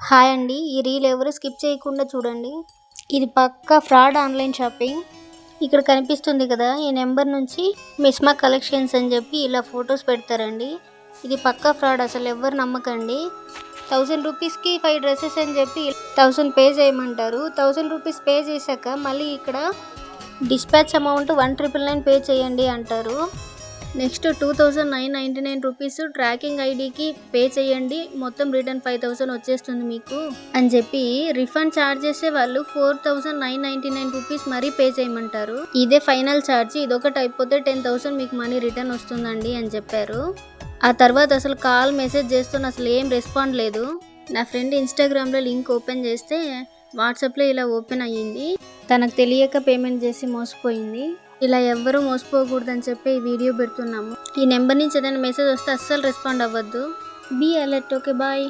Hi అండి. ఈ reel ఎవరు స్కిప్ చేయకుండా చూడండి. ఇది పక్కా ఫ్రాడ్ ఆన్లైన్ షాపింగ్. ఇక్కడ కనిపిస్తుంది కదా, ఈ నెంబర్ నుంచి మిస్మా కలెక్షన్స్ అని చెప్పి ఇలా ఫొటోస్ పెడతారండి. ఇది పక్కా ఫ్రాడ్, అసలు ఎవరు నమ్మకండి. 1000 రూపీస్కి 5 డ్రెస్సెస్ అని చెప్పి 1000 పే చేయమంటారు. 1000 రూపీస్ పే చేశాక మళ్ళీ ఇక్కడ డిస్పాచ్ అమౌంట్ 1999 పే చేయండి అంటారు. నెక్స్ట్ 2999 రూపీస్ ట్రాకింగ్ ఐడికి పే చేయండి, మొత్తం రిటర్న్ 5000 వచ్చేస్తుంది మీకు అని చెప్పి రిఫండ్ ఛార్జెస్ వాళ్ళు 4999 రూపీస్ మరీ పే చేయమంటారు. ఇదే ఫైనల్ ఛార్జ్, ఇదొకటి అయిపోతే 10000 మీకు మనీ రిటర్న్ వస్తుందండి అని చెప్పారు. ఆ తర్వాత అసలు కాల్ మెసేజ్ చేస్తున్న అసలు ఏం రెస్పాండ్ లేదు. నా ఫ్రెండ్ ఇన్స్టాగ్రామ్లో లింక్ ఓపెన్ చేస్తే వాట్సాప్లో ఇలా ఓపెన్ అయ్యింది. తనకు తెలియక పేమెంట్ చేసి మోసపోయింది. ఇలా ఎవ్వరూ మోసపోకూడదని చెప్పి ఈ వీడియో పెడుతున్నాము. ఈ నెంబర్ నుంచి ఏదైనా మెసేజ్ వస్తే అస్సలు రెస్పాండ్ అవ్వద్దు. Be alert. Okay, bye.